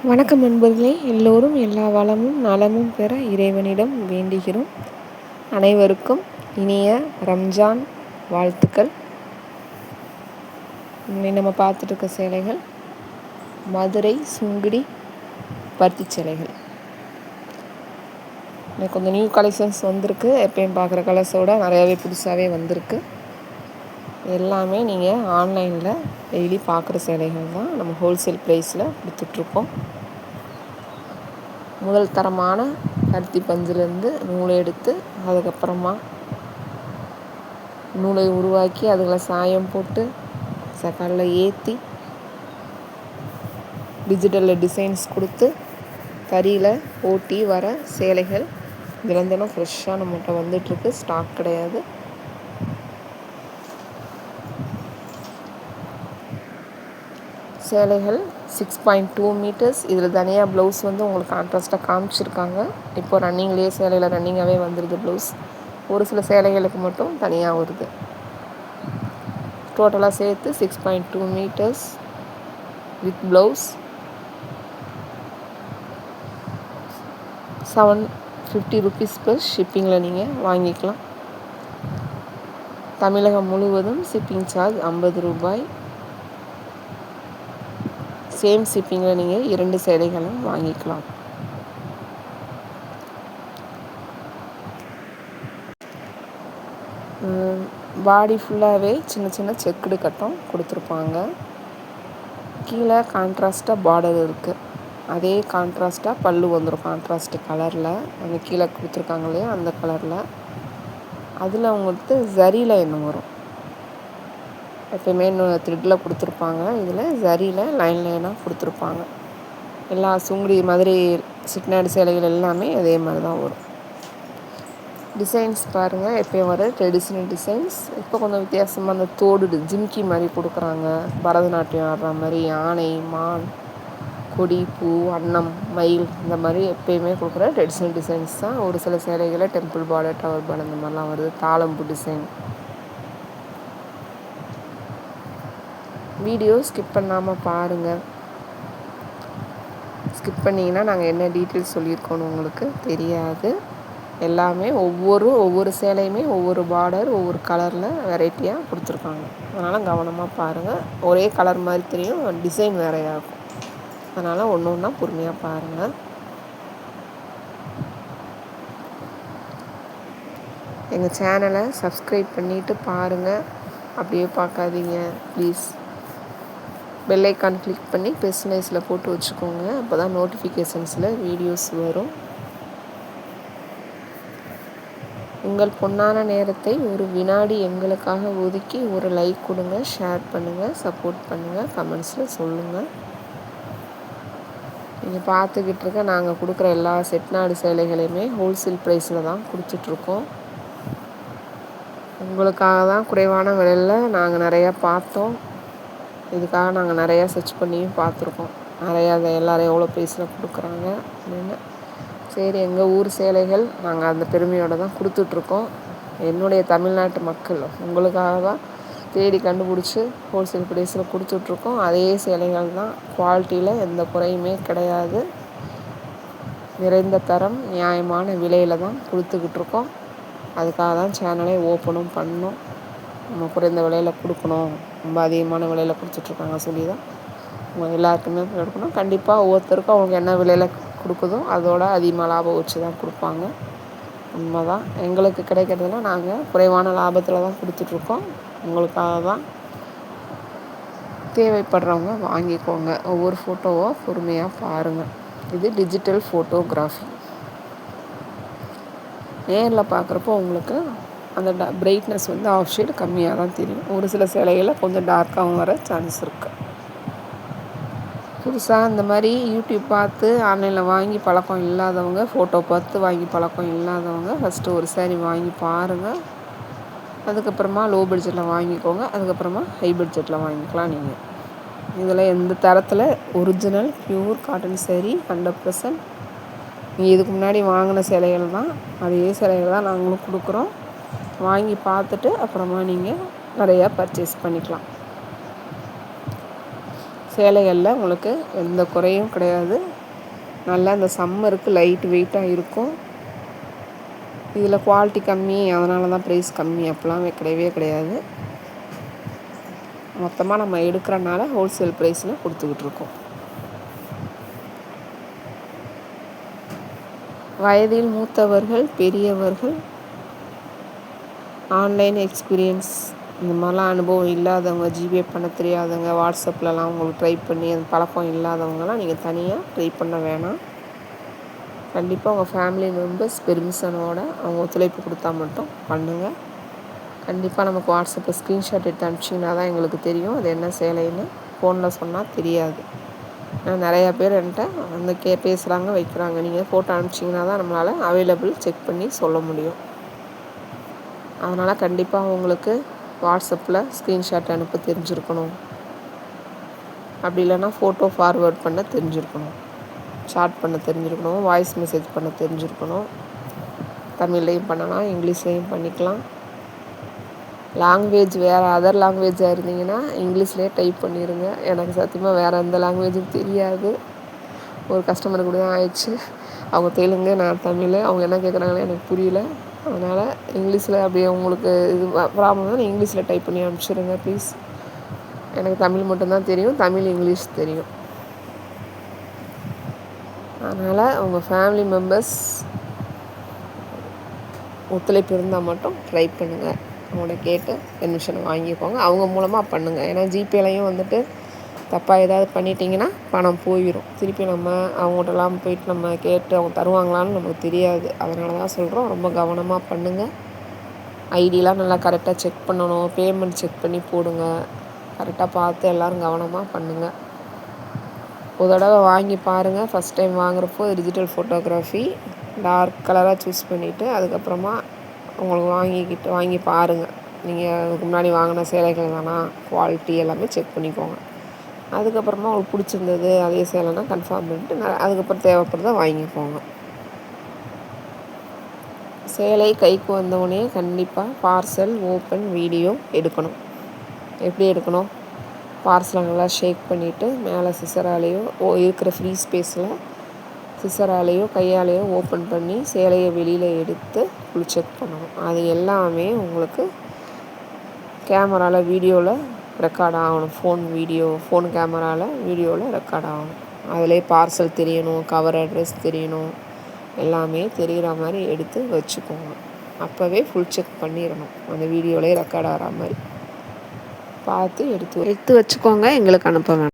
வணக்கம் நண்பர்களே, எல்லோரும் எல்லா வளமும் நலமும் பெற இறைவனிடம் வேண்டுகிறோம். அனைவருக்கும் இனிய ரம்ஜான் வாழ்த்துக்கள். நம்ம பார்த்துட்டு இருக்க சேலைகள் மதுரை சுங்குடி பருத்தி சேலைகள். கொஞ்சம் நியூ கலெக்ஷன்ஸ் வந்திருக்கு. எப்பயும் பார்க்குற கலர்ஸோட நிறையாவே புதுசாகவே வந்திருக்கு. எல்லாமே நீங்கள் ஆன்லைனில் டெய்லி பார்க்குற சேலைகள் தான் நம்ம ஹோல்சேல் ப்ரைஸில் கொடுத்துட்ருக்கோம். முதல் தரமான பருத்தி பஞ்சிலேருந்து நூலை எடுத்து அதுக்கப்புறமா நூலை உருவாக்கி அதில் சாயம் போட்டு சக்கரில் ஏற்றி டிஜிட்டலில் டிசைன்ஸ் கொடுத்து தறியில் ஓட்டி வர சேலைகள் தினம் தினம் ஃப்ரெஷ்ஷாக நம்மகிட்ட வந்துட்டுருக்கு. ஸ்டாக் கிடையாது. சேலைகள் 6.2 மீட்டர்ஸ். இதில் தனியாக ப்ளவுஸ் வந்து உங்களுக்கு கான்ட்ராஸ்ட்டாக காமிச்சிருக்காங்க. இப்போ ரன்னிங்லேயே சேலையில் ரன்னிங்காகவே வந்துடுது ப்ளவுஸ். ஒரு சில சேலைகளுக்கு மட்டும் தனியாக வருது. டோட்டலாக சேர்த்து 6.2 meters with blouse 750 rupees plus ஷிப்பிங்கில் நீங்கள் வாங்கிக்கலாம். தமிழகம் முழுவதும் ஷிப்பிங் சார்ஜ் 50 ரூபாய். சேம் ஷிப்பிங்கில் நீங்கள் 2 சேலைகளும் வாங்கிக்கலாம். பாடி ஃபுல்லாகவே சின்ன சின்ன செக்குடு கட்டம் கொடுத்துருப்பாங்க. கீழே கான்ட்ராஸ்ட்டாக பார்டர் இருக்குது. அதே கான்ட்ராஸ்ட்டாக பல்லு வந்துடும். கான்ட்ராஸ்ட்டு கலரில் அந்த கீழே கொடுத்துருக்காங்க இல்லையா, அந்த கலரில். அதில் உங்களுக்கு ஜரியில் என்ன வரும், எப்பயுமே இன்னும் த்ரெட்டில் கொடுத்துருப்பாங்க. இதில் ஜரியில் லைன் லைனாக கொடுத்துருப்பாங்க. எல்லா சுங்குடி மாதிரி சிட்னாடு சேலைகள் எல்லாமே அதே மாதிரி தான் வரும். டிசைன்ஸ் பாருங்கள், எப்பயும் வர ட்ரெடிஷ்னல் டிசைன்ஸ். இப்போ கொஞ்சம் வித்தியாசமாக அந்த தோடு ஜிம்கி மாதிரி கொடுக்குறாங்க. பரதநாட்டியம் ஆடுற மாதிரி யானை, மான், கொடி, பூ, அன்னம், மயில், இந்த மாதிரி எப்பயுமே கொடுக்குற ட்ரெடிஷ்னல் டிசைன்ஸ் தான். ஒரு சில சேலைகளில் டெம்பிள் பார்டர், டவர் பார்டர் இந்த மாதிரிலாம் வருது. தாளம்பூ டிசைன். வீடியோ ஸ்கிப் பண்ணாமல் பாருங்கள். ஸ்கிப் பண்ணிங்கன்னா நாங்கள் என்ன டீட்டெயில்ஸ் சொல்லியிருக்கோன்னு உங்களுக்கு தெரியாது. எல்லாமே ஒவ்வொரு சேலையுமே ஒவ்வொரு பார்டர், ஒவ்வொரு கலரில் வெரைட்டியாக கொடுத்துருக்காங்க. அதனால் கவனமாக பாருங்கள். ஒரே கலர் மாதிரி தெரியும், டிசைன் வேறையாக இருக்கும். அதனால் ஒன்று ஒன்றா பொறுமையாக பாருங்கள். எங்கள் சேனலை சப்ஸ்கிரைப் பண்ணிவிட்டு பாருங்கள். அப்படியே பார்க்காதீங்க ப்ளீஸ். பெல் ஐக்கான் கிளிக் பண்ணி பெர்சனைஸில் போட்டு வச்சுக்கோங்க. அப்போ தான் நோட்டிஃபிகேஷன்ஸில் வீடியோஸ் வரும். உங்கள் பொன்னான நேரத்தை ஒரு வினாடி எங்களுக்காக ஒதுக்கி ஒரு லைக் கொடுங்க, ஷேர் பண்ணுங்கள், சப்போர்ட் பண்ணுங்கள், கமெண்ட்ஸில் சொல்லுங்கள். நீங்கள் பார்த்துக்கிட்டு இருக்க நாங்கள் கொடுக்குற எல்லா செட்நாடு சேலைகளையுமே ஹோல்சேல் ப்ரைஸில் தான் கொடுத்துட்ருக்கோம். உங்களுக்காக தான் குறைவான விலையில் நாங்கள் நிறையா பார்த்தோம். இதுக்காக நாங்கள் நிறையா சர்ச் பண்ணியும் பார்த்துருக்கோம். நிறையா அதை எல்லோரும் எவ்வளோ ப்ரைஸில் கொடுக்குறாங்க அப்படின்னு. சரி, எங்கள் ஊர் சேலைகள் நாங்கள் அந்த பெருமையோடு தான் கொடுத்துட்ருக்கோம். என்னுடைய தமிழ்நாட்டு மக்கள் உங்களுக்காக தான் தேடி கண்டுபிடிச்சி ஹோல்சேல் ப்ரைஸில் கொடுத்துட்ருக்கோம். அதே சேலைகள் தான். குவாலிட்டியில் எந்த குறையுமே கிடையாது. நிறைந்த தரம், நியாயமான விலையில் தான் கொடுத்துக்கிட்ருக்கோம். அதுக்காக தான் சேனலை ஓப்பனும் பண்ணோம். நம்ம குறைந்த விலையில் கொடுக்கணும், ரொம்ப அதிகமான விலையில் கொடுத்துட்ருக்காங்க சொல்லி தான் எல்லாருக்குமே கொடுக்கணும். கண்டிப்பாக ஒவ்வொருத்தருக்கும் அவங்க என்ன விலையில் கொடுக்குதோ அதோட அதிகமாக லாபம் வச்சு தான் கொடுப்பாங்க. உண்மை தான். எங்களுக்கு கிடைக்கிறதுல நாங்கள் குறைவான லாபத்தில் தான் கொடுத்துட்ருக்கோம். உங்களுக்காக தான். தேவைப்படுறவங்க வாங்கிக்கோங்க. ஒவ்வொரு ஃபோட்டோவோ பொறுமையாக பாருங்கள். இது டிஜிட்டல் ஃபோட்டோகிராஃபி. நேரில் பார்க்குறப்போ உங்களுக்கு அந்த பிரைட்னஸ் வந்து ஆஃப் ஷேடு கம்மியாக தான் தெரியும். ஒரு சில சேலைகளில் கொஞ்சம் டார்க்காகவும் வர சான்ஸ் இருக்குது. புதுசாக இந்த மாதிரி யூடியூப் பார்த்து ஆன்லைனில் வாங்கி பழக்கம் இல்லாதவங்க, ஃபோட்டோ பார்த்து வாங்கி பழக்கம் இல்லாதவங்க ஃபஸ்ட்டு ஒரு சேரீ வாங்கி பாருங்கள். அதுக்கப்புறமா லோ பட்ஜெட்டில் வாங்கிக்கோங்க. அதுக்கப்புறமா ஹை பட்ஜெட்டில் வாங்கிக்கலாம். நீங்கள் இதில் எந்த தரத்தில் ஒரிஜினல் ப்யூர் காட்டன் சேரீ 100%. நீங்கள் இதுக்கு முன்னாடி வாங்கின சேலைகள் தான், அதே சேலைகள் தான் நாங்களும் கொடுக்குறோம். வாங்கி பார்த்துட்டு அப்புறமா நீங்கள் நிறையா பர்ச்சேஸ் பண்ணிக்கலாம். சேலைகளில் உங்களுக்கு எந்த குறையும் கிடையாது. நல்லா இந்த சம்மருக்கு லைட் வெயிட்டாக இருக்கும். இதில் குவாலிட்டி கம்மி, அதனால தான் ப்ரைஸ் கம்மி அப்படிலாம் கிடையவே கிடையாது. மொத்தமாக நம்ம எடுக்கிறனால ஹோல்சேல் ப்ரைஸில் கொடுத்துக்கிட்ருக்கோம். வயதில் மூத்தவர்கள், பெரியவர்கள், ஆன்லைன் எக்ஸ்பீரியன்ஸ் இந்த மாதிரிலாம் அனுபவம் இல்லாதவங்க, ஜிபே பண்ண தெரியாதவங்க, வாட்ஸ்அப்லலாம் உங்களுக்கு ட்ரை பண்ணி அந்த பழக்கம் இல்லாதவங்கலாம் நீங்கள் தனியாக ட்ரை பண்ண வேணாம். கண்டிப்பாக உங்கள் ஃபேமிலி மெம்பர்ஸ் பெர்மிஷனோட அவங்க ஒத்துழைப்பு கொடுத்தா மட்டும் பண்ணுங்கள். கண்டிப்பாக நமக்கு வாட்ஸ்அப்பில் ஸ்க்ரீன்ஷாட் எடுத்து அனுப்பிச்சிங்கன்னா தான் எங்களுக்கு தெரியும் அது என்ன சேலைன்னு. ஃபோனில் சொன்னால் தெரியாது. நான் நிறையா பேர் என்கிட்ட வந்து பேசுகிறாங்க, வைக்கிறாங்க. நீங்கள் ஃபோட்டோ அனுப்பிச்சிங்கன்னா தான் நம்மளால் அவைலபிள் செக் பண்ணி சொல்ல முடியும். அதனால் கண்டிப்பாக உங்களுக்கு வாட்ஸ்அப்பில் ஸ்க்ரீன்ஷாட் அனுப்ப தெரிஞ்சிருக்கணும். அப்படி இல்லைன்னா ஃபோட்டோ ஃபார்வேர்ட் பண்ண தெரிஞ்சிருக்கணும், சாட் பண்ண தெரிஞ்சிருக்கணும், வாய்ஸ் மெசேஜ் பண்ண தெரிஞ்சிருக்கணும். தமிழ்லேயும் பண்ணலாம், இங்கிலீஷ்லேயும் பண்ணிக்கலாம். லாங்குவேஜ் வேறு அதர் லாங்குவேஜாக இருந்தீங்கன்னா இங்கிலீஷ்லேயே டைப் பண்ணிடுங்க. எனக்கு சத்தியமாக வேறு எந்த லாங்குவேஜும் தெரியாது. ஒரு கஸ்டமர் கூட தான் ஆயிடுச்சு. அவங்க தெலுங்கு, நான் தமிழ். அவங்க என்ன கேட்குறாங்களே எனக்கு புரியல. அதனால் இங்கிலீஷில் அப்படியே உங்களுக்கு இது ப்ராப்ளம் தான் இங்கிலீஷில் டைப் பண்ணி அனுப்பிச்சிடுங்க ப்ளீஸ். எனக்கு தமிழ் மட்டும்தான் தெரியும், தமிழ் இங்கிலீஷ் தெரியும். அதனால் உங்கள் ஃபேமிலி மெம்பர்ஸ் ஒத்துழைப்பு இருந்தால் மட்டும் ட்ரை பண்ணுங்கள். அவங்கள கேட்டு பெர்மிஷன் வாங்கிக்கோங்க. அவங்க மூலமாக பண்ணுங்கள். ஏன்னா ஜிபேலையும் வந்துட்டு தப்பாக ஏதாவது பண்ணிட்டீங்கன்னா பணம் போயிடும். திருப்பி நம்ம அவங்கள்ட்டலாம் போயிட்டு நம்ம கேட்டு அவங்க தருவாங்களான்னு நமக்கு தெரியாது. அதனால தான் சொல்கிறோம், ரொம்ப கவனமாக பண்ணுங்கள். ஐடியெலாம் நல்லா கரெக்டாக செக் பண்ணணும். பேமெண்ட் செக் பண்ணி போடுங்க. கரெக்டாக பார்த்து எல்லோரும் கவனமாக பண்ணுங்கள். ஒரு தடவை வாங்கி பாருங்கள். ஃபஸ்ட் டைம் வாங்குறப்போ டிஜிட்டல் ஃபோட்டோகிராஃபி டார்க் கலராக சூஸ் பண்ணிவிட்டு அதுக்கப்புறமா உங்களுக்கு வாங்கி பாருங்கள். நீங்கள் அதுக்கு முன்னாடி வாங்கின சேலைகள் தானா, குவாலிட்டி எல்லாமே செக் பண்ணிக்கோங்க. அதுக்கப்புறமா உங்களுக்கு பிடிச்சிருந்தது அதே சேலைனா கன்ஃபார்ம் பண்ணிட்டு அதுக்கப்புறம் தேவைப்படுறத வாங்கிக்கோங்க. சேலை கைக்கு வந்தவுடனே கண்டிப்பாக பார்சல் ஓப்பன் வீடியோ எடுக்கணும். எப்படி எடுக்கணும்? பார்சலை நல்லா ஷேக் பண்ணிவிட்டு மேலே சிசராலேயோ இருக்கிற ஃப்ரீ ஸ்பேஸில் சிசராலேயோ கையாலேயோ ஓப்பன் பண்ணி சேலையை வெளியில் எடுத்து ஃபுல் செக் பண்ணணும். அது எல்லாமே உங்களுக்கு கேமராவில் வீடியோவில் ரெக்கார்ட் ஆகணும். ஃபோன் கேமராவில் வீடியோவில் ரெக்கார்ட் ஆகணும். அதிலே பார்சல் தெரியணும், கவர் அட்ரஸ் தெரியணும், எல்லாமே தெரிகிற மாதிரி எடுத்து வச்சுக்கோங்க. அப்போவே ஃபுல் செக் பண்ணிடணும். அந்த வீடியோவிலே ரெக்கார்ட் ஆகிற மாதிரி பார்த்து எடுத்து வச்சுக்கோங்க. எங்களுக்கு அனுப்ப வேணும்.